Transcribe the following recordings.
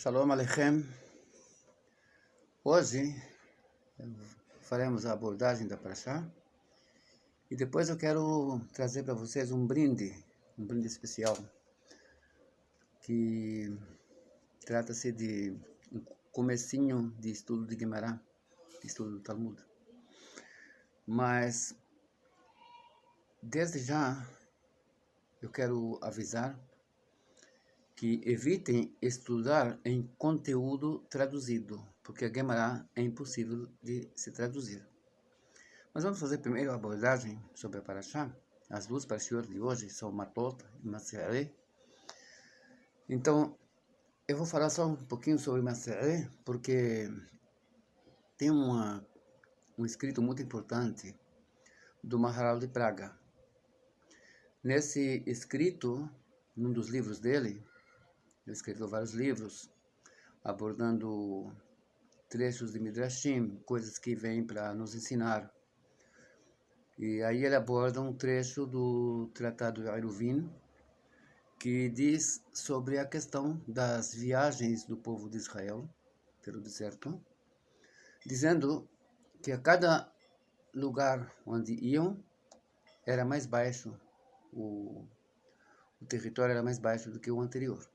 Shalom Aleichem. Hoje faremos a abordagem da Parashá e depois eu quero trazer para vocês um brinde especial, que trata-se de um comecinho de estudo de Guemará, de estudo do Talmud. Mas, desde já, eu quero avisar que evitem estudar em conteúdo traduzido, porque a Guemará é impossível de se traduzir. Mas vamos fazer primeiro a abordagem sobre a Parashá. As duas parashiot de hoje são Matot e Maseré. Então, eu vou falar só um pouquinho sobre Maseré, porque tem um escrito muito importante do Maharal de Praga. Nesse escrito, num dos livros dele, ele escreveu vários livros, abordando trechos de Midrashim, coisas que vêm para nos ensinar. E aí ele aborda um trecho do Tratado de Eruvin, que diz sobre a questão das viagens do povo de Israel pelo deserto, dizendo que a cada lugar onde iam era mais baixo, o território era mais baixo do que o anterior.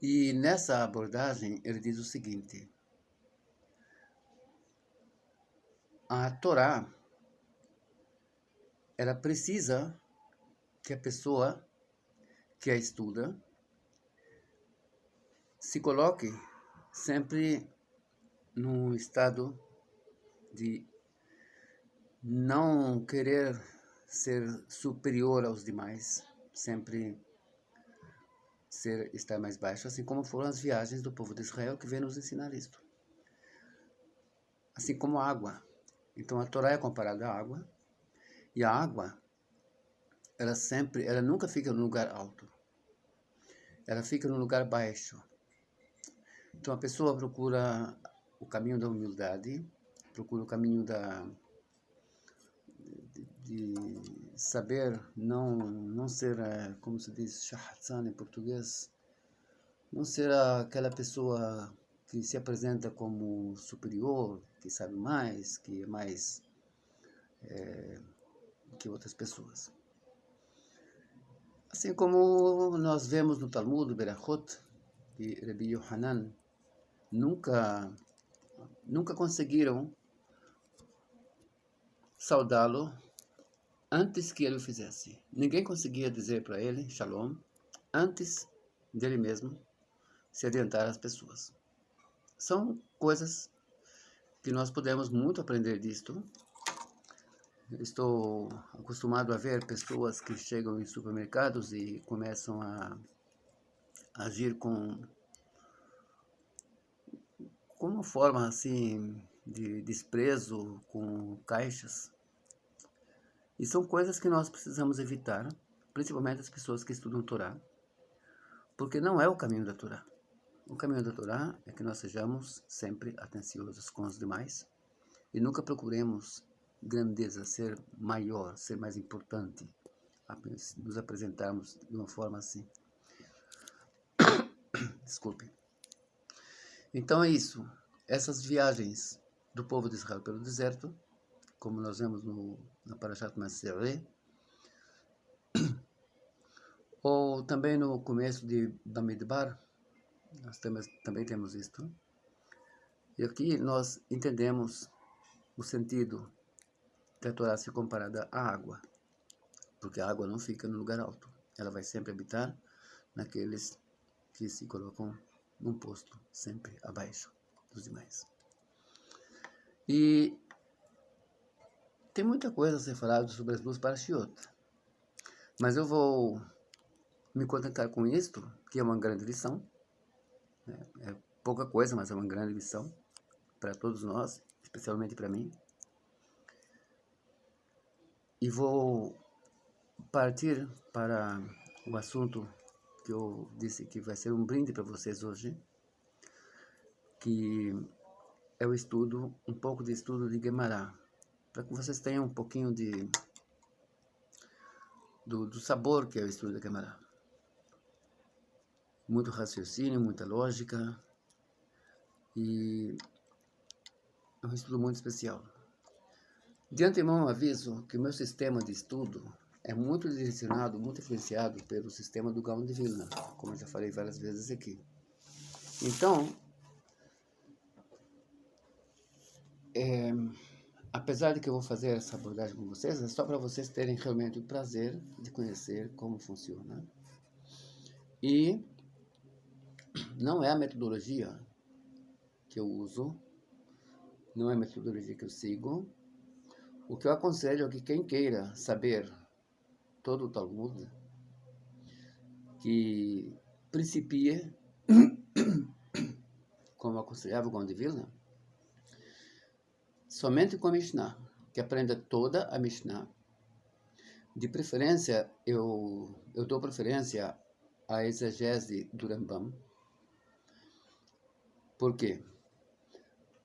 E nessa abordagem ele diz o seguinte: a Torá, ela precisa que a pessoa que a estuda se coloque sempre num estado de não querer ser superior aos demais, sempre estar mais baixo, assim como foram as viagens do povo de Israel, que vem nos ensinar isto. Assim como a água. Então a Torá é comparada à água, e a água, ela nunca fica num lugar alto, ela fica num lugar baixo. Então a pessoa procura o caminho da humildade, procura o caminho de saber não ser, como se diz, shahatan em português, não ser aquela pessoa que se apresenta como superior, que sabe mais, que é mais que outras pessoas. Assim como nós vemos no Talmud, Berachot, que Rabbi Yohanan nunca conseguiram saudá-lo antes que ele o fizesse. Ninguém conseguia dizer para ele, Shalom, antes dele mesmo se adiantar às pessoas. São coisas que nós podemos muito aprender disto. Estou acostumado a ver pessoas que chegam em supermercados e começam a agir com uma forma assim de desprezo com caixas. E são coisas que nós precisamos evitar, principalmente as pessoas que estudam Torá, porque não é o caminho da Torá. O caminho da Torá é que nós sejamos sempre atenciosos com os demais e nunca procuremos grandeza, ser maior, ser mais importante, nos apresentarmos de uma forma assim. Desculpe. Então é isso. Essas viagens do povo de Israel pelo deserto, como nós vemos na Parashat Maseré, ou também no começo de Bamidbar, nós também temos isto. E aqui nós entendemos o sentido da Torá ser comparada à água, porque a água não fica no lugar alto, ela vai sempre habitar naqueles que se colocam num posto sempre abaixo dos demais. E tem muita coisa a ser falada sobre as duas parashiot, mas eu vou me contentar com isto, que é uma grande lição, né? É pouca coisa, mas é uma grande lição para todos nós, especialmente para mim. E vou partir para o assunto que eu disse que vai ser um brinde para vocês hoje, que é um pouco de estudo de Guemará, para que vocês tenham um pouquinho do sabor que é o estudo de Guemará. muito raciocínio, muita lógica, e é um estudo muito especial. De antemão, aviso que o meu sistema de estudo é muito direcionado, muito influenciado pelo sistema do Gaon de Vilna, como eu já falei várias vezes aqui. Então, apesar de que eu vou fazer essa abordagem com vocês, é só para vocês terem realmente o prazer de conhecer como funciona. E não é a metodologia que eu uso, não é a metodologia que eu sigo. O que eu aconselho é que quem queira saber todo o Talmud, que principie, como aconselhava o Gaon de Vilna, somente com a Mishnah, que aprenda toda a Mishnah. De preferência, eu dou preferência à exegese do Rambam. Por quê?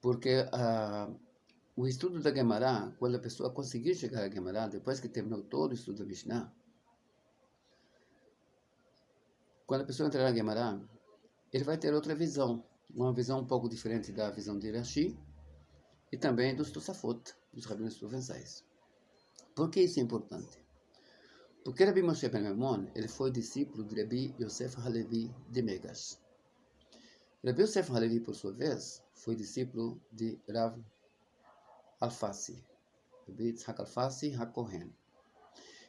Porque o estudo da Gemara, quando a pessoa conseguir chegar à Gemara, depois que terminou todo o estudo da Mishnah, quando a pessoa entrar na Gemara, ele vai ter outra visão, uma visão um pouco diferente da visão de Rashi e também dos Tosafot, dos rabinos provençais. Por que isso é importante? Porque Rabbi Moshe ben Maimon, ele foi discípulo de Rabbi Yosef Halevi de Megash. Rabbi Yosef Halevi, por sua vez, foi discípulo de Rav Alfasi, Rabbi Yitzhak Alfasi HaKohen.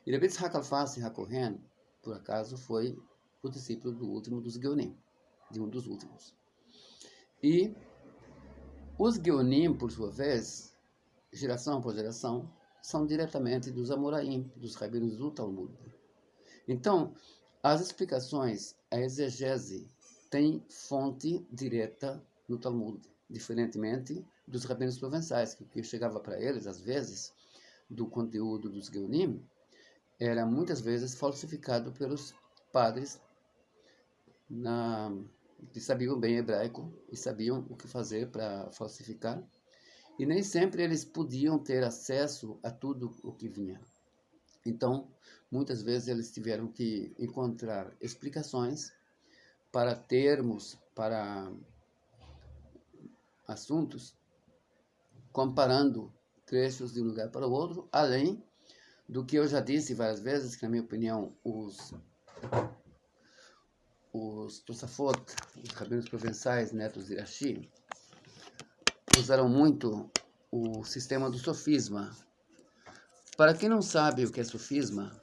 E Rabbi Yitzhak Alfasi HaKohen, por acaso, foi o discípulo do último dos Geonim, de um dos últimos. E os Geonim, por sua vez, geração por geração, são diretamente dos Amoraim, dos rabinos do Talmud. Então, as explicações, a exegese, tem fonte direta no Talmud, diferentemente dos rabinos provençais, que o que chegava para eles, às vezes, do conteúdo dos Geonim, era muitas vezes falsificado pelos padres que sabiam bem hebraico e sabiam o que fazer para falsificar. E nem sempre eles podiam ter acesso a tudo o que vinha. Então, muitas vezes eles tiveram que encontrar explicações para termos, para assuntos, comparando trechos de um lugar para o outro, além do que eu já disse várias vezes, que na minha opinião os Tosafot, os rabinos provençais, netos de Rashi, usaram muito o sistema do sofisma. Para quem não sabe o que é sofisma,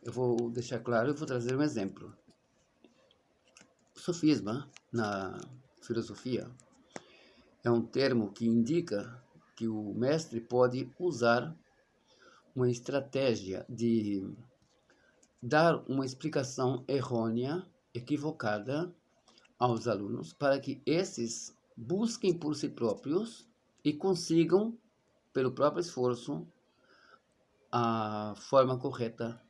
eu vou deixar claro e vou trazer um exemplo. O sofisma, na filosofia, é um termo que indica que o mestre pode usar uma estratégia de dar uma explicação errônea, equivocada aos alunos, para que esses busquem por si próprios e consigam, pelo próprio esforço, a forma correta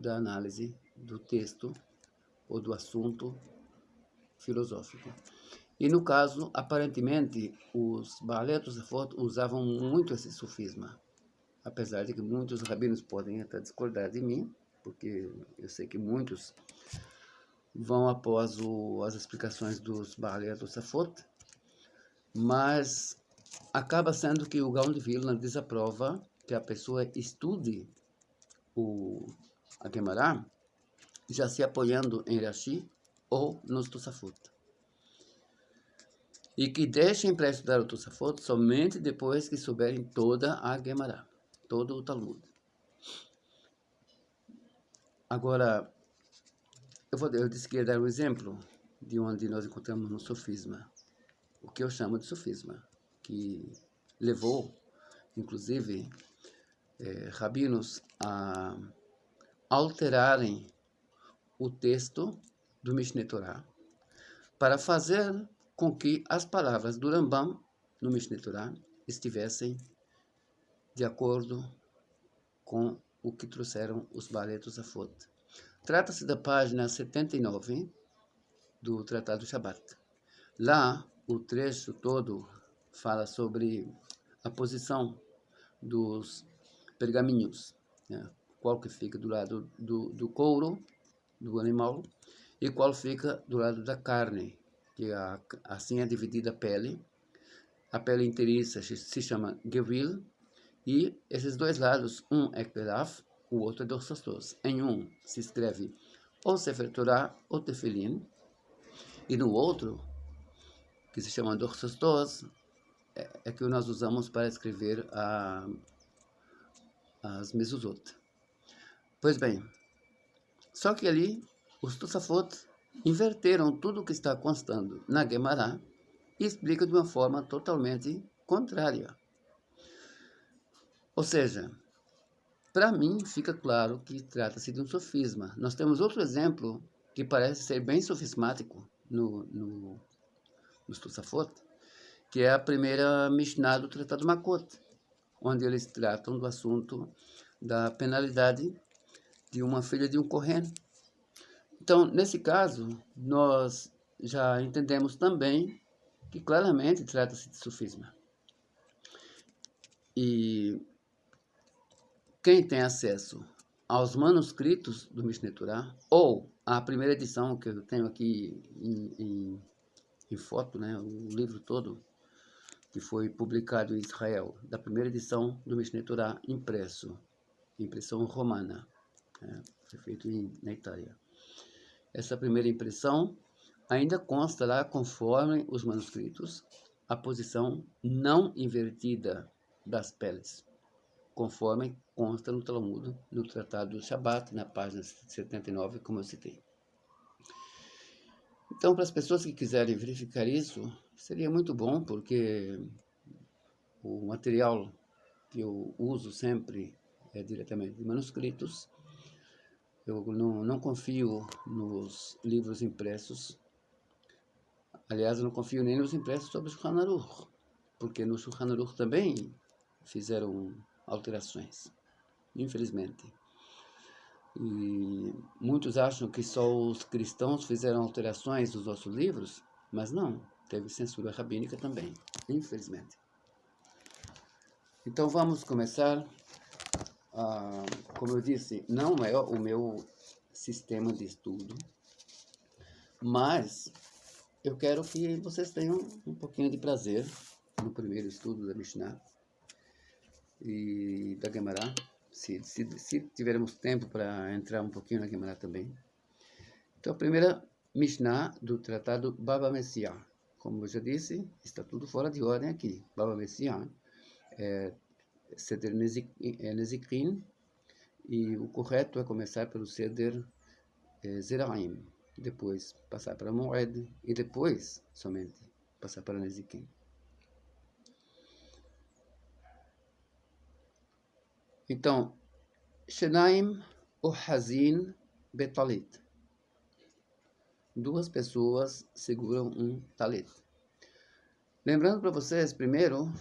da análise do texto ou do assunto filosófico. E no caso, aparentemente, os Baalei Tosafot usavam muito esse sofisma, apesar de que muitos rabinos podem até discordar de mim, porque eu sei que muitos vão após as explicações dos Baalei Tosafot, mas acaba sendo que o Gaon de Vilna desaprova que a pessoa estude a Gemara já se apoiando em Rashi ou nos Tosafot. E que deixem para estudar o Tosafot somente depois que souberem toda a Gemara, todo o Talmud. Agora, eu disse que ia dar um exemplo de onde nós encontramos no sofisma, o que eu chamo de sofisma, que levou, inclusive, rabinos a alterarem o texto do Mishneh Torah para fazer com que as palavras do Rambam no Mishneh Torah estivessem de acordo com o que trouxeram os Baalei Tosafot. Trata-se da página 79 do Tratado Shabbat. Lá, o trecho todo fala sobre a posição dos pergaminhos, né? Qual que fica do lado do couro do animal e qual fica do lado da carne, que assim é dividida a pele. A pele inteiriça se chama Gewil, e esses dois lados, um é Kelaf, o outro é Dorsastos. Em um se escreve ou Sefer Torah ou Tefilin, e no outro, que se chama Dorsastos, é que nós usamos para escrever as mezuzot. Pois bem, só que ali os Tosafot inverteram tudo o que está constando na Gemara e explicam de uma forma totalmente contrária. Ou seja, para mim fica claro que trata-se de um sofisma. Nós temos outro exemplo que parece ser bem sofismático nos Tosafot, que é a primeira Mishnah do Tratado Makot, onde eles tratam do assunto da penalidade de uma filha de um Kohen. Então, nesse caso, nós já entendemos também que claramente trata-se de sofisma. E quem tem acesso aos manuscritos do Mishneh Torah, ou a primeira edição que eu tenho aqui em foto, né, o livro todo, que foi publicado em Israel, da primeira edição do Mishneh Torah impresso, impressão romana, né, foi feito na Itália. Essa primeira impressão ainda consta lá, conforme os manuscritos, a posição não invertida das peles, conforme consta no Talmud, no Tratado do Shabat, na página 79, como eu citei. Então, para as pessoas que quiserem verificar isso, seria muito bom, porque o material que eu uso sempre é diretamente de manuscritos. Eu não confio nos livros impressos. Aliás, eu não confio nem nos impressos sobre o Shulchan Aruch, porque no Shulchan Aruch também fizeram alterações, infelizmente. E muitos acham que só os cristãos fizeram alterações nos nossos livros, mas não, teve censura rabínica também, infelizmente. Então vamos começar. Como eu disse, não é o meu sistema de estudo, mas eu quero que vocês tenham um pouquinho de prazer no primeiro estudo da Mishnah e da Gemara, se tivermos tempo para entrar um pouquinho na Gemara também. Então, a primeira Mishnah do Tratado Baba Messiah. Como eu já disse, está tudo fora de ordem aqui. Baba Messiah é Seder Nezikrin, e o correto é começar pelo Seder Zeraim, depois passar para Moed e depois somente passar para Nezikin. Então, Shenaim Ohazin Betalit. Duas pessoas seguram um talit. Lembrando para vocês, primeiro,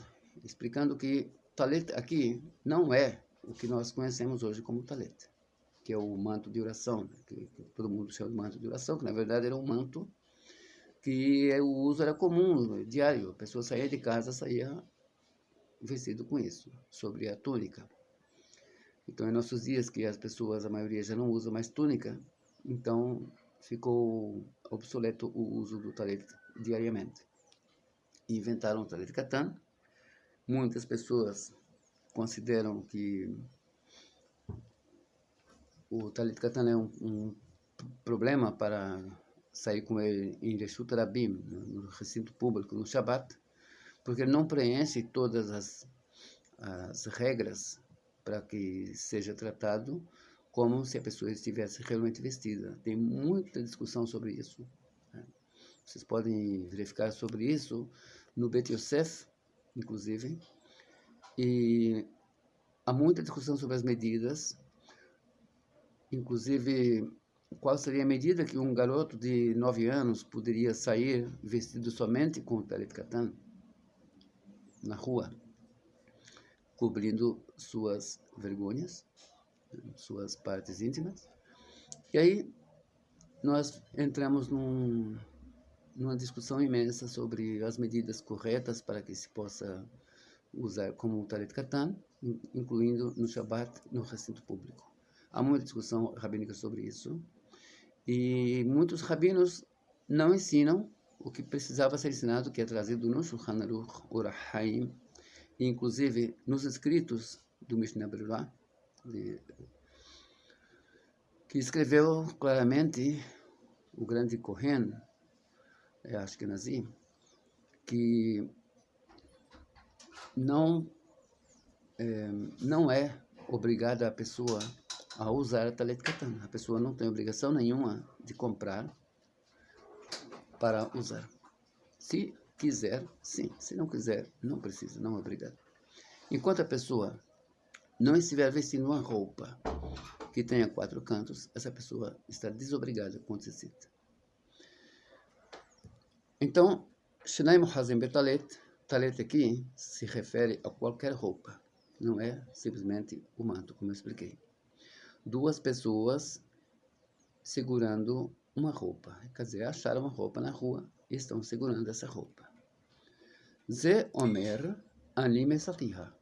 explicando que talit aqui não é o que nós conhecemos hoje como talit, que é o manto de oração, que todo mundo chama de manto de oração, que na verdade era um manto que o uso era comum, diário. A pessoa saía de casa, saía vestido com isso, sobre a túnica. Então, em nossos dias, que as pessoas, a maioria já não usa mais túnica, então ficou obsoleto o uso do talit diariamente. Inventaram o talit katan. Muitas pessoas consideram que o talit katan é um problema para sair com ele em Reshut Rabim, no recinto público, no Shabat, porque ele não preenche todas as regras para que seja tratado como se a pessoa estivesse realmente vestida. Tem muita discussão sobre isso, né? Vocês podem verificar sobre isso no Bet Yosef, inclusive, e há muita discussão sobre as medidas, inclusive qual seria a medida que um garoto de 9 anos poderia sair vestido somente com o talit katan na rua, cobrindo suas vergonhas, suas partes íntimas. E aí nós entramos numa discussão imensa sobre as medidas corretas para que se possa usar como o talit katan, incluindo no Shabat, no recinto público. Há muita discussão rabínica sobre isso. E muitos rabinos não ensinam o que precisava ser ensinado, que é trazido no Shulchan Aruch, Orach Chaim, e inclusive nos escritos do Mishnah Berurah, que escreveu claramente o grande Kohen, Ashkenazi, que não é obrigada a pessoa a usar a Talit Katan. A pessoa não tem obrigação nenhuma de comprar para usar. Se quiser, sim. Se não quiser, não precisa, não é obrigado. Enquanto a pessoa não estiver vestindo uma roupa que tenha 4 cantos, essa pessoa está desobrigada com tzitzit. Então, Shnai Muhazim Betalet, talet aqui se refere a qualquer roupa, não é simplesmente o manto, como eu expliquei. 2 pessoas segurando uma roupa, quer dizer, acharam uma roupa na rua e estão segurando essa roupa. Ze Omer Ani Mesatiha.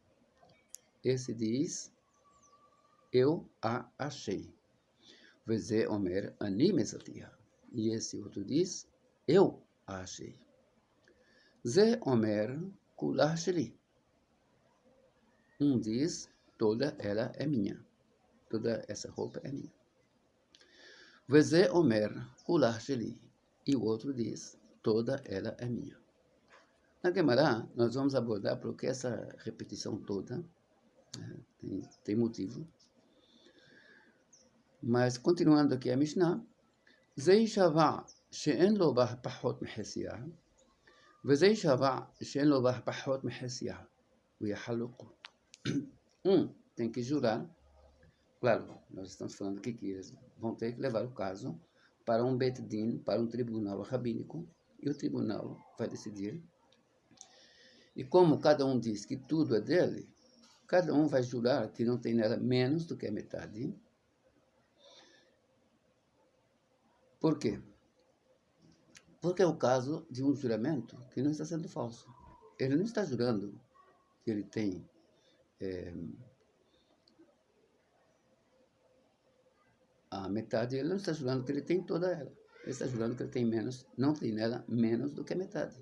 Esse diz, eu a achei. Ze Omer Ani Mesatiha. E esse outro diz, eu a achei. Ze Omer Kulah Sheli. Um diz, toda ela é minha. Toda essa roupa é minha. Ze Omer Kulah Sheli. E o outro diz, toda ela é minha. Na Gemara, nós vamos abordar porque essa repetição toda tem motivo. Mas, continuando aqui a Mishnah, Zei Shava she'en lo bah pachot mehesiyah, וזי שווה שאין לו בה פחות מחציה, הוא יחלוקו. Tem que jurar. Claro, nós estamos falando aqui que eles vão ter que levar o caso para um Bet Din, para um tribunal rabínico, e o tribunal vai decidir. E como cada um diz que tudo é dele, cada um vai jurar que não tem nela menos do que a metade. Por quê? Porque é o caso de um juramento que não está sendo falso. Ele não está jurando que ele tem a metade, ele não está jurando que ele tem toda ela. Ele está jurando que ele tem menos, não tem nela menos do que a metade.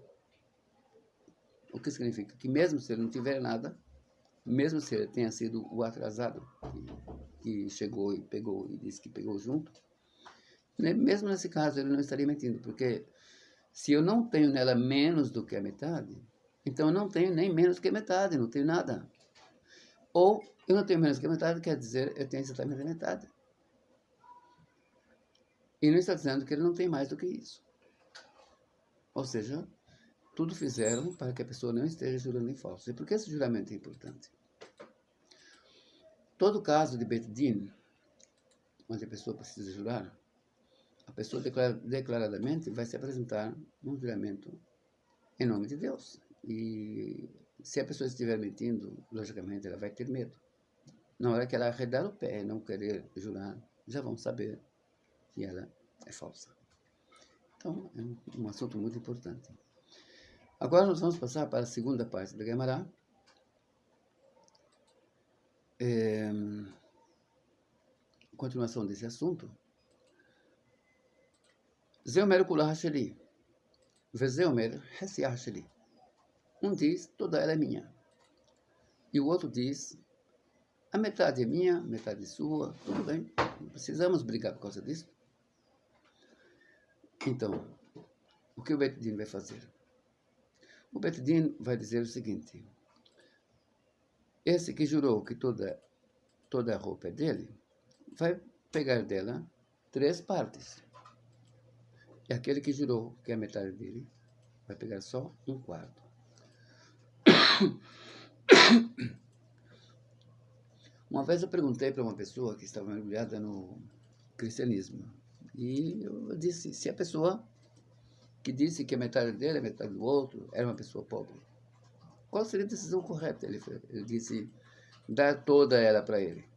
O que significa que mesmo se ele não tiver nada, mesmo se ele tenha sido o atrasado que chegou e pegou e disse que pegou junto, mesmo nesse caso ele não estaria mentindo, porque se eu não tenho nela menos do que a metade, então eu não tenho nem menos que a metade, não tenho nada. Ou eu não tenho menos que a metade, quer dizer, eu tenho exatamente a metade. E não está dizendo que ele não tem mais do que isso. Ou seja, tudo fizeram para que a pessoa não esteja jurando em falso. E por que esse juramento é importante? Todo caso de Bet Din, onde a pessoa precisa jurar, a pessoa declaradamente vai se apresentar num juramento em nome de Deus. E se a pessoa estiver mentindo, logicamente ela vai ter medo. Na hora que ela arredar o pé e não querer jurar, já vão saber que ela é falsa. Então, é um assunto muito importante. Agora nós vamos passar para a segunda parte da Gemara. Continuação desse assunto. Zeomer Kulah Sheli. Vezeomer Hesiah Sheli. Um diz, toda ela é minha. E o outro diz, a metade é minha, a metade é sua, tudo bem. Não precisamos brigar por causa disso. Então, o que o Bet Din vai fazer? O Bet Din vai dizer o seguinte, esse que jurou que toda a roupa é dele, vai pegar dela 3 partes. E aquele que jurou que é a metade dele, vai pegar só 1/4. Uma vez eu perguntei para uma pessoa que estava mergulhada no cristianismo, e eu disse, se a pessoa que disse que a metade dele é a metade do outro, era uma pessoa pobre, qual seria a decisão correta? Ele disse, dar toda ela para ele.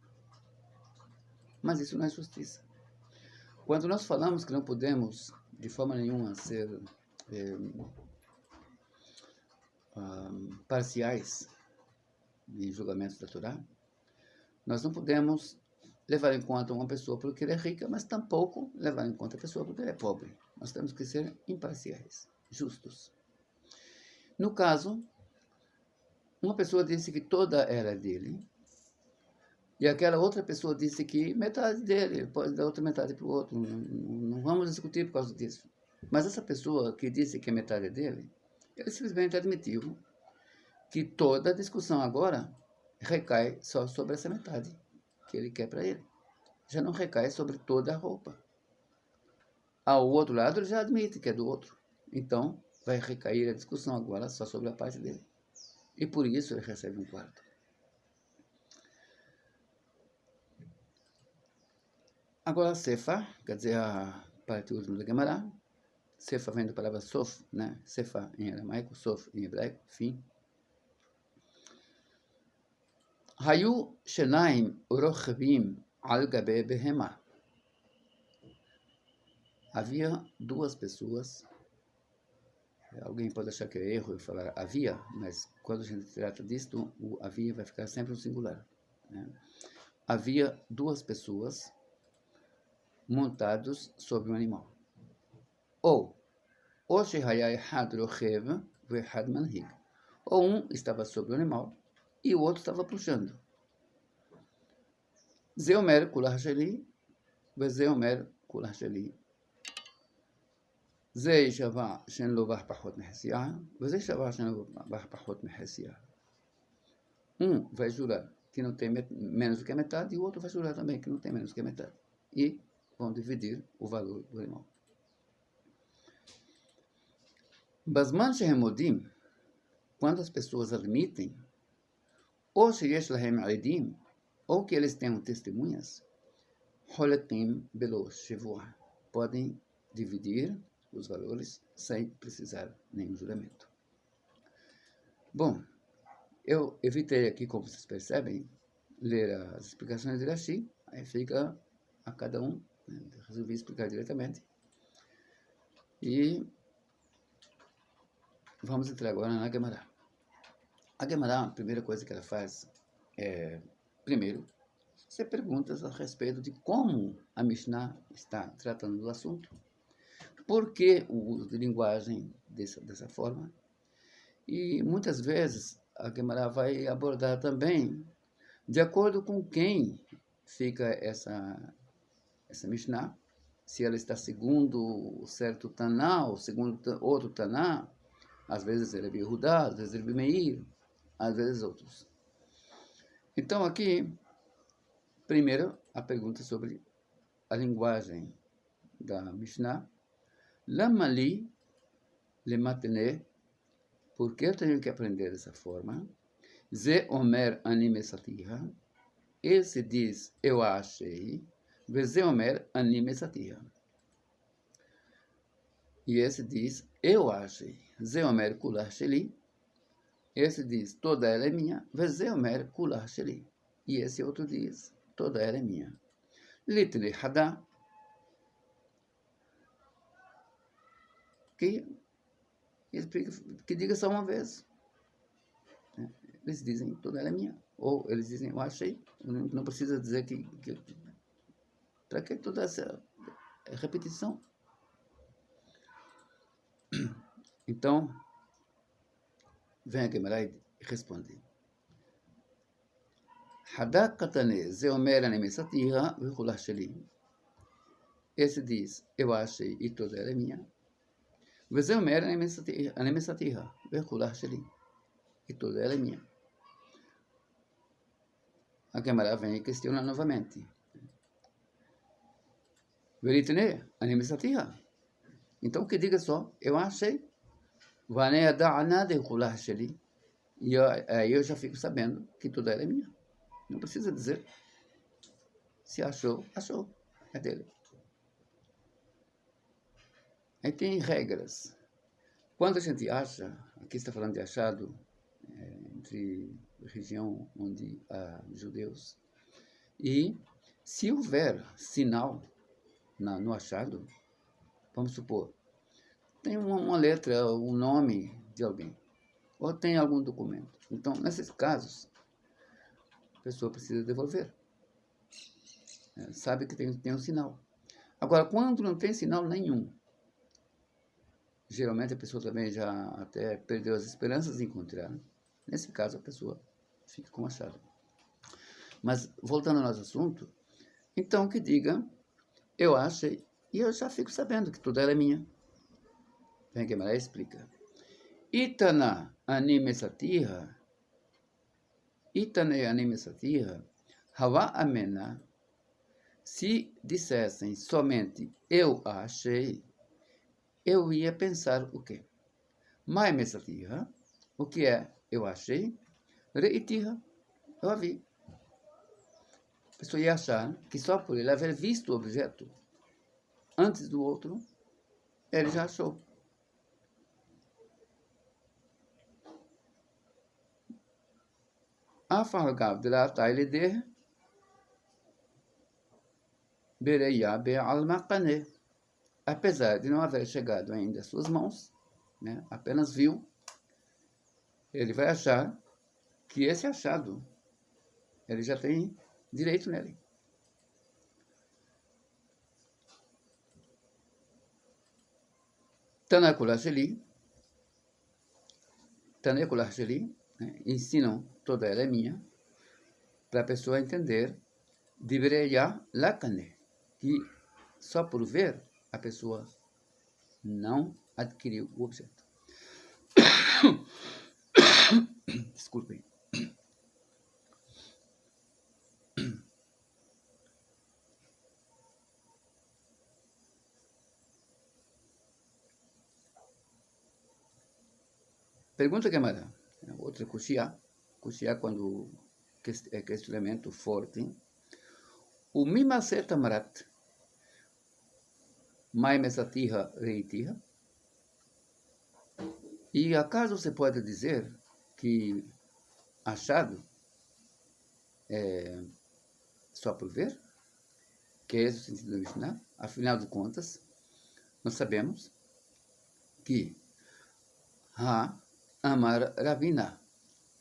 Mas isso não é justiça. Quando nós falamos que não podemos, de forma nenhuma, ser parciais em julgamentos da Torá, nós não podemos levar em conta uma pessoa porque ela é rica, mas tampouco levar em conta a pessoa porque ela é pobre. Nós temos que ser imparciais, justos. No caso, uma pessoa disse que toda era dele, e aquela outra pessoa disse que metade dele, ele pode dar outra metade para o outro. Não vamos discutir por causa disso. Mas essa pessoa que disse que a metade é dele, ele simplesmente admitiu que toda a discussão agora recai só sobre essa metade que ele quer para ele. Já não recai sobre toda a roupa. Ao outro lado, ele já admite que é do outro. Então, vai recair a discussão agora só sobre a parte dele. E por isso ele recebe um quarto. Agora, Sefa, quer dizer, a parte última da Gemara. Sefa vem da palavra sof, né? Sefa em aramaico, sof em hebraico, fim. Hayu shenaim urochavim al gabe behema. Havia duas pessoas. Alguém pode achar que é erro e falar havia, mas quando a gente trata disto, o havia vai ficar sempre no singular, né? Havia duas pessoas montados sobre um animal. Ou um estava sobre o animal e o outro estava puxando. Zeomer kulah sheli, vezeomer kulah sheli. זה שווה שאין לו בח פחות מחסייה, וזה שווה שאין לו בח פחות מחסייה. Vai jurar que não tem menos do que a metade, e o outro vai jurar também que não tem menos do que a metade. E vão dividir o valor do animal. בזמן שהם מודים, quando as pessoas admitem, ou שיש להם עדים, ou que eles tenham testemunhas, חולקים בלא שבוע, podem dividir os valores sem precisar nenhum juramento. Bom, eu evitei aqui, como vocês percebem, ler as explicações de Rashi, aí fica a cada um, né? Resolvi explicar diretamente. E vamos entrar agora na Gemara. A Gemara, a primeira coisa que ela faz é, primeiro, você pergunta a respeito de como a Mishnah está tratando do assunto. Por que o uso de linguagem dessa forma? E muitas vezes a Gemara vai abordar também de acordo com quem fica essa Mishnah, se ela está segundo certo Taná ou segundo outro Taná, às vezes ele é Rabi Yehudá, às vezes ele é Rabi Meir, às vezes outros. Então aqui, primeiro a pergunta sobre a linguagem da Mishnah. Lama li lematene, por que eu tenho que aprender dessa forma? Ze omer ani mesatiha, esse diz eu achei, ze omer ani mesatiha. E esse diz eu achei, ze omer kulah sheli, esse diz toda ela é minha, ze omer kulah sheli. E esse outro diz toda ela é minha. Litli hada, que diga só uma vez. Eles dizem, toda ela é minha. Ou eles dizem, eu achei. Não precisa dizer que para que toda essa repetição? Então, vem a Gemara e responde. Hadak katane, ze omer ani mesatiha, v'chulah sheli. Esse diz, eu achei e toda ela é minha. וזה אומר, אני מסתיها, וכולה שלי. E toda ela é minha. A Gemara vem e questiona novamente. Veritne, אני מסתיها. Então que diga só, eu achei. ואני ידענה וכולה שלי. E aí eu já fico sabendo que toda ela é minha. Não precisa dizer. Se achou, achou. É dele. Aí tem regras. Quando a gente acha, aqui está falando de achado, entre região onde há judeus, e se houver sinal no achado, vamos supor, tem uma letra, um nome de alguém, ou tem algum documento. Então, nesses casos, a pessoa precisa devolver. né? Sabe que tem um sinal. Agora, quando não tem sinal nenhum, geralmente a pessoa também já até perdeu as esperanças de encontrar, né? Nesse caso, a pessoa fica com achado. Mas, voltando ao nosso assunto, então que diga, eu achei, e eu já fico sabendo que toda ela é minha. Vem que Maré explica. Itana anime satiha, Itane anime satiha, Hawa amena, se dissessem somente eu achei, eu ia pensar o quê? Mai mesatiha, o que é eu achei? Reitiha, eu a vi. A pessoa ia achar que só por ele haver visto o objeto antes do outro, ele já achou. Afargav de la tailide bereia be almaqane. Apesar de não haver chegado ainda às suas mãos, né, apenas viu, ele vai achar que esse achado, ele já tem direito nele. Tanakula Sheli, né, ensinam, toda ela é minha, para a pessoa entender, Dibreya Lakane, que só por ver a pessoa não adquiriu o objeto. Desculpem. Pergunta Gemara. Outra Kushia. Kushia quando é questionamento forte. O Mimase Tamarat, Mai Mesatiha Reitiha. E acaso você pode dizer que achado é só por ver? Que é esse o sentido do Mishnah? Afinal de contas, nós sabemos que Ha Amar Ravina.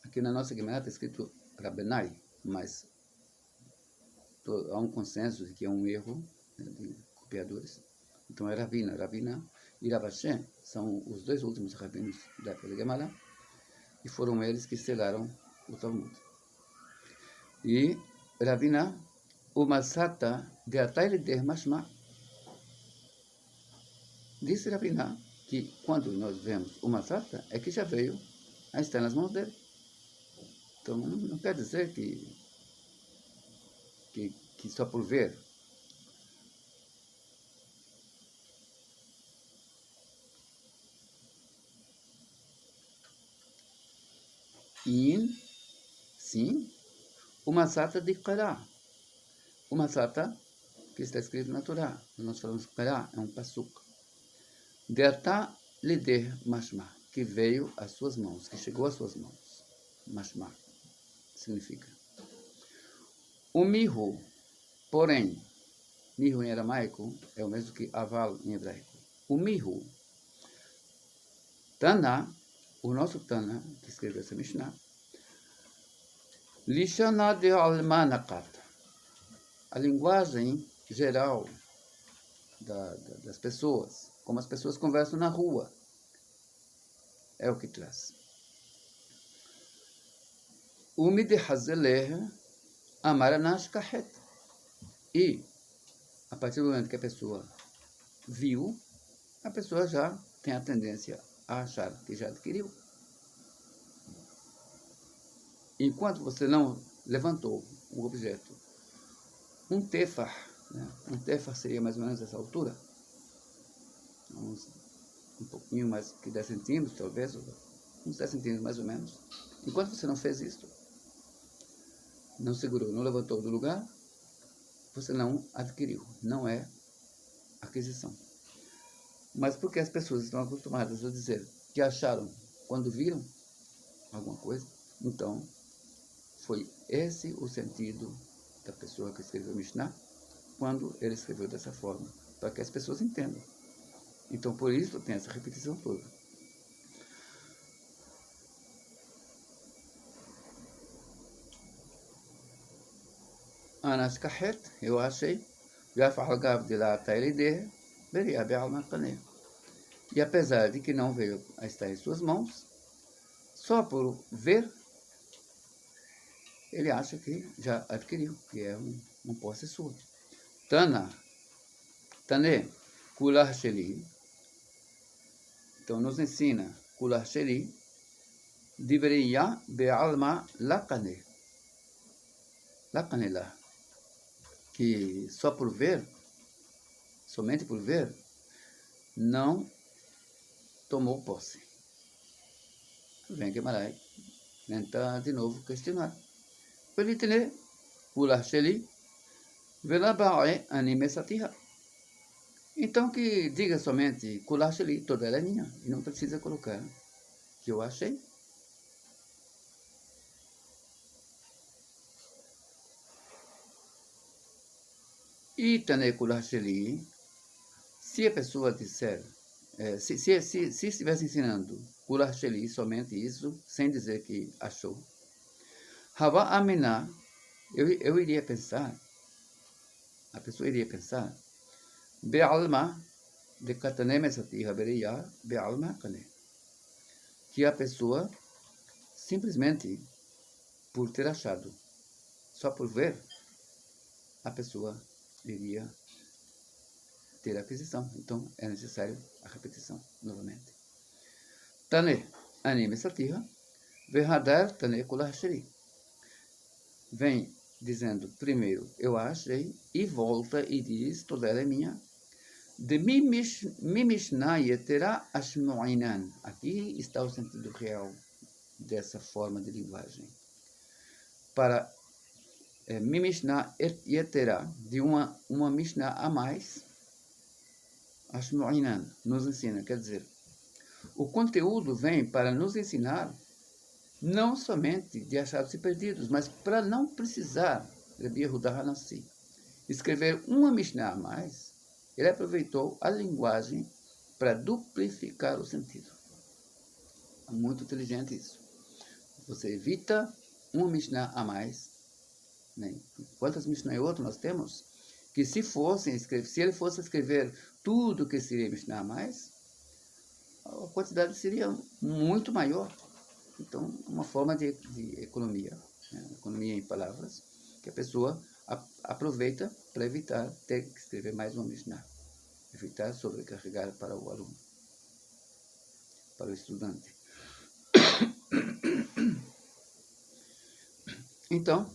Aqui na nossa Gemara está escrito Rabenai, mas há um consenso de que é um erro, né, de copiadores. Então é Ravina. Ravina e Rav Hashem são os dois últimos rabinos da época de Gemara, e foram eles que selaram o Talmud. E Ravina, o Masata de Ataileder Mashma, disse Ravina que quando nós vemos o Masata é que já veio a estar nas mãos dele. Então não quer dizer que só por ver. E sim, o Masata de Qará. O Masata que está escrito na Torá. Nós falamos que Qará é um pasuk. Derta lider mashma, que veio às suas mãos, que chegou às suas mãos. Mashma significa. O mihu, porém, mihu em aramaico é o mesmo que aval em hebraico. O mihu, Tana, o nosso Tana, que escreveu essa Mishnah, Lishana de Almanakat, a linguagem geral das pessoas, como as pessoas conversam na rua, é o que traz. Umid Hazeleh Amaranash Kahet. E, a partir do momento que a pessoa viu, a pessoa já tem a tendência a achar que já adquiriu. Enquanto você não levantou o objeto, um tefar, né? Um tefar seria mais ou menos essa altura, um pouquinho mais que 10 centímetros, talvez, uns 10 centímetros mais ou menos. Enquanto você não fez isso, não segurou, não levantou do lugar, você não adquiriu, não é aquisição. Mas porque as pessoas estão acostumadas a dizer que acharam quando viram alguma coisa, então foi esse o sentido da pessoa que escreveu o Mishnah, quando ele escreveu dessa forma, para que as pessoas entendam. Então, por isso, tem essa repetição toda. Anas Kahet, eu achei, já falgava de lá até ele veria Be'alma Kané. E apesar de que não veio a estar em suas mãos, só por ver, ele acha que já adquiriu, que é uma posse sua. Tana, Tane, Kulah Sheli. Então nos ensina Kulah Sheli, Divreya Be'alma Lakane. Lakane lá. Que só por ver, somente por ver, não tomou posse. Vem Guimarães tenta de novo questionar. Pelitene, Kulah Sheli, Velabae Anime Satiha. Então que diga somente Kulah Sheli, toda ela é minha, e não precisa colocar que eu achei. E Tane Kulah Sheli, se a pessoa disser, se estivesse ensinando Kulah Sheli, somente isso, sem dizer que achou, Hava Aminah, eu iria pensar, a pessoa iria pensar, Be'alma, de Katane Mesati Haberiya, Be'alma Kane, que a pessoa, simplesmente por ter achado, só por ver, a pessoa iria ter a aquisição. Então, é necessário a repetição, novamente. Tane, anime satiha, verhadar tane kulah sheri. Vem dizendo, primeiro, eu achei, e volta e diz, toda ela é minha. De mimishna yetera ashmu'inan. Aqui está o sentido real dessa forma de linguagem. Para mimishna yetera, de uma mishna a mais, ashmu'inan, nos ensina, quer dizer, o conteúdo vem para nos ensinar não somente de achados e perdidos, mas para não precisar, Rabbi Yehuda Hanassi, escrever uma Mishnah a mais, ele aproveitou a linguagem para duplicar o sentido. É muito inteligente isso. Você evita uma Mishnah a mais, né? Quantas Mishnayot nós temos? Que se ele fosse escrever tudo que seria Mishnah a mais, a quantidade seria muito maior. Então, uma forma de economia, né? Economia em palavras, que a pessoa aproveita para evitar ter que escrever mais uma Mishnah, evitar sobrecarregar para o aluno, para o estudante. Então,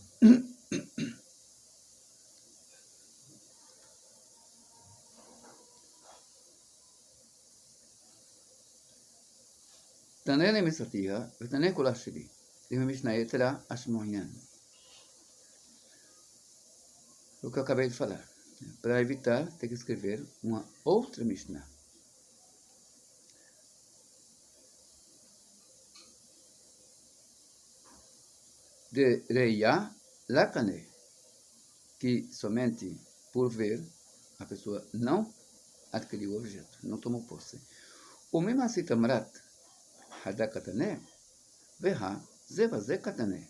Tanele Misatiha, Tane Kulashiri, e Mishnah Yetera Ashmohian. O que eu acabei de falar, para evitar ter que escrever uma outra Mishnah. De Reia Lakane, que somente por ver a pessoa não adquiriu o objeto, não tomou posse. O Mimasita Marat Hadakatane, Veha Zevaze Katane.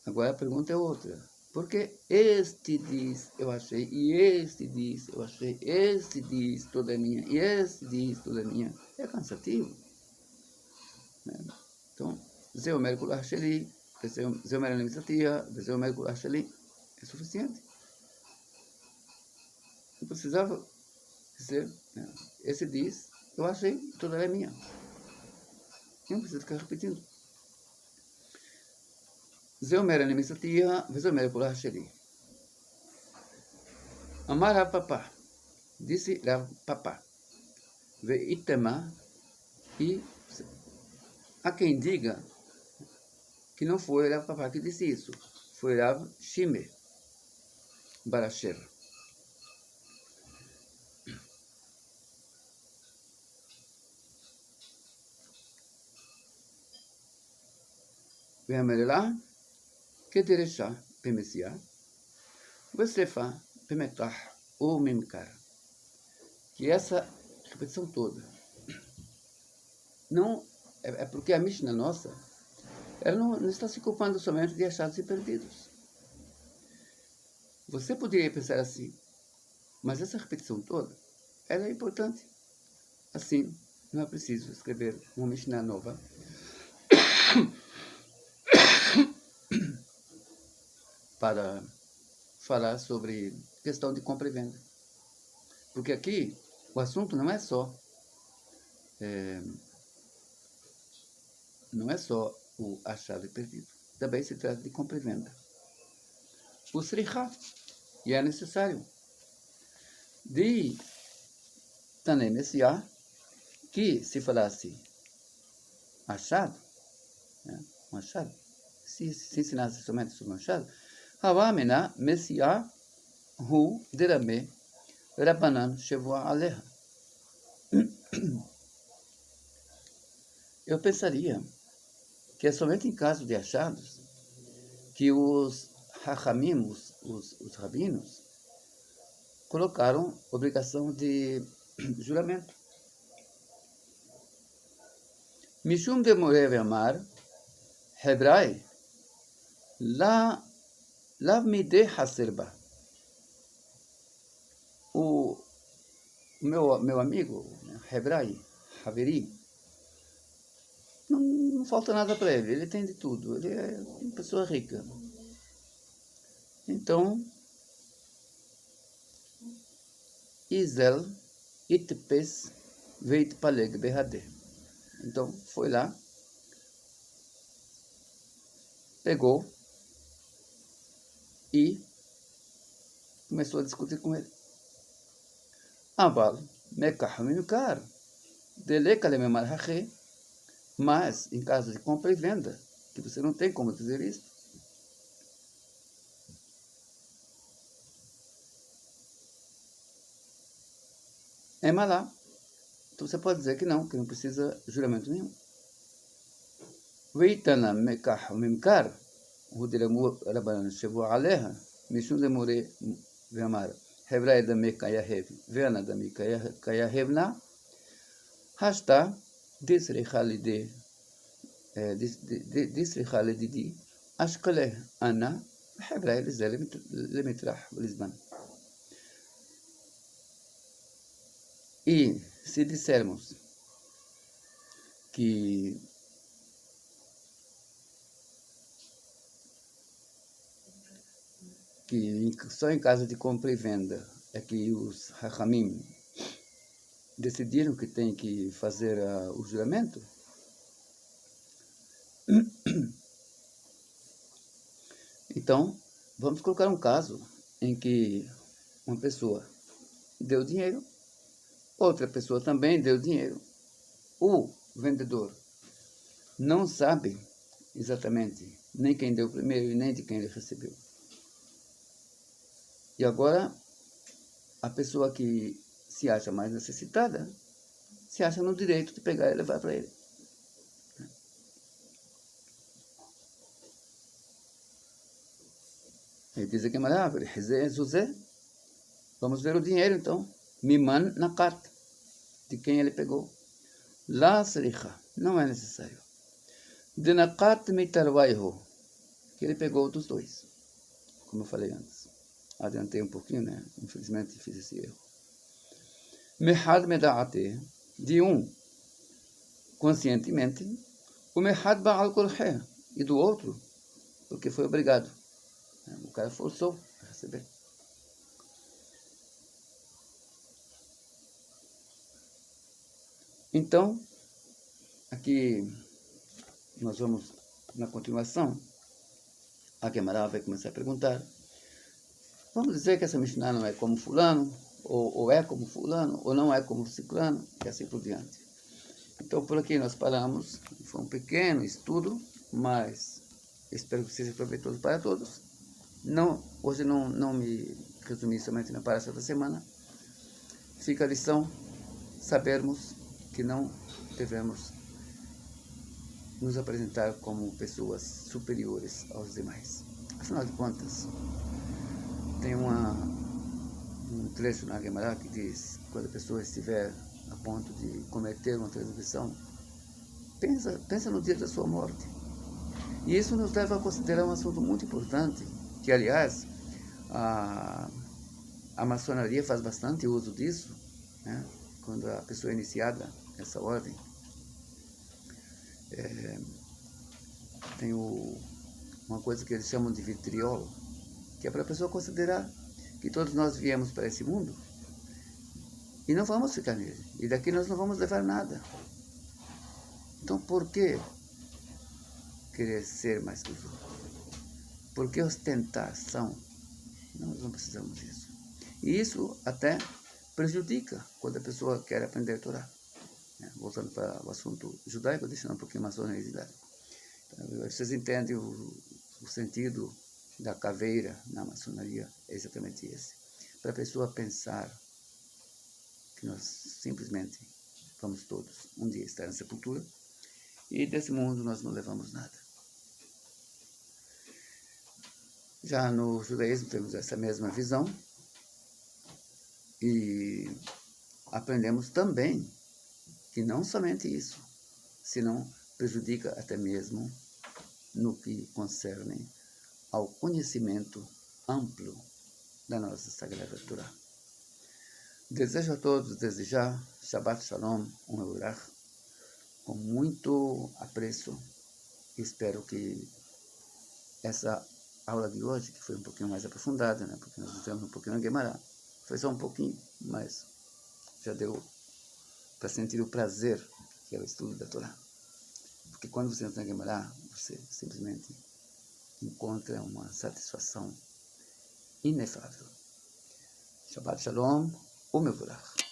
Agora a pergunta é outra. Porque este diz, eu achei, e este diz, eu achei, este diz, toda é minha, e este diz, toda é minha. É cansativo. Né? Então, Zeu Merculo Acheli, Zeu Meranizatia, Zeu Merculo Acheli, é suficiente. Não precisava dizer, né? Esse diz, eu achei, toda é minha. Não precisa ficar repetindo. Zeu Meranizatia, Zeu Merculo Acheli. Amar Rav Papa, disse Rav Papa, Veitema, e há quem diga que não foi Rav Papa que disse isso, foi Rav Shime Barasher. Ve'amerela, Kederesha Pemesia, Vesefa Pemetah ou Memkar. Que essa repetição toda não é porque a Mishnah nossa, ela não está se ocupando somente de achados e perdidos. Você poderia pensar assim, mas essa repetição toda, ela é importante. Assim, não é preciso escrever uma Mishnah nova para falar sobre questão de compra e venda. Porque aqui o assunto não é só o achado e perdido. Também se trata de compra e venda. O sricha, e é necessário. De Tanem Messiah, que se falasse achado, né, um achado, se ensinasse somente sobre um achado, Havamena Messiah Hu Derame Rabanan Shevua Aleha. Eu pensaria que é somente em caso de achados que os Hachamim, os rabinos, colocaram obrigação de juramento. Mishum de Morev Amar, Hebrai, Lav Mide Haserba. O meu amigo, Hebrai, Haveri, não falta nada para ele tem de tudo, ele é uma pessoa rica. Então, Izel Itpes Veit Paleg Behadeh. Então, foi lá, pegou e começou a discutir com ele. Aval Mekah Mimkar, Deleka Lememar Hache. Mas, em caso de compra e venda, que você não tem como dizer isso, é malá. Então você pode dizer que não precisa juramento nenhum. Veitana mekah mimkar, Rudilamu Rabanan Shevu Aleha, Mishum de More Vemar, Hebrai da Mekayahev, Vena da Mekayahevna, Hasta Disrechalide, Disrechalididi, Ashkale Ana, Hebrai Lemitrah Lisban. E se dissermos que só em caso de compra e venda é que os Hachamim decidiram que tem que fazer o juramento, então vamos colocar um caso em que uma pessoa deu dinheiro, outra pessoa também deu dinheiro. O vendedor não sabe exatamente nem quem deu primeiro e nem de quem ele recebeu. E agora, a pessoa que se acha mais necessitada, se acha no direito de pegar e levar para ele. Ele diz aqui, vamos ver o dinheiro então. Miman nakat, de quem ele pegou. La sericha, não é necessário. De nakat mitarvaiho, que ele pegou dos dois, como eu falei antes. Adiantei um pouquinho, né? Infelizmente fiz esse erro. Mehad meda'ate, de um, conscientemente, o mehad ba'al korhe, e do outro, porque foi obrigado. O cara forçou a receber. Então, aqui nós vamos, na continuação, a Gemara vai começar a perguntar. Vamos dizer que essa Mishnah não é como fulano, ou é como fulano, ou não é como ciclano, e assim por diante. Então, por aqui nós paramos. Foi um pequeno estudo, mas espero que seja proveitoso para todos. Hoje não me resumi somente na palestra da semana. Fica a lição, sabermos que não devemos nos apresentar como pessoas superiores aos demais. Afinal de contas, tem um trecho na Gemara que diz: quando a pessoa estiver a ponto de cometer uma transgressão, pensa no dia da sua morte. E isso nos leva a considerar um assunto muito importante, que, aliás, A maçonaria faz bastante uso disso, né? Quando a pessoa é iniciada nessa ordem. Tem uma coisa que eles chamam de vitriol, que é para a pessoa considerar que todos nós viemos para esse mundo e não vamos ficar nele, e daqui nós não vamos levar nada. Então por que querer ser mais que os outros? Por que ostentação? Nós não precisamos disso. E isso até prejudica quando a pessoa quer aprender a Torá. Voltando para o assunto judaico, deixando um pouquinho maçonaria. Vocês entendem o sentido da caveira na maçonaria? É exatamente esse. Para a pessoa pensar que nós simplesmente vamos todos um dia estar na sepultura e desse mundo nós não levamos nada. Já no judaísmo temos essa mesma visão e aprendemos também que não somente isso, senão prejudica até mesmo no que concerne ao conhecimento amplo da nossa Sagrada Torá. Desejo a todos, desde já, Shabbat Shalom, Umevorach, com muito apreço. Espero que essa aula de hoje, que foi um pouquinho mais aprofundada, né, porque nós entramos um pouquinho na Guemará, foi só um pouquinho, mas já deu para sentir o prazer que é o estudo da Torá. Porque quando você entra na Guemará, você simplesmente encontra uma satisfação inefável. Shabbat Shalom, Umevorach.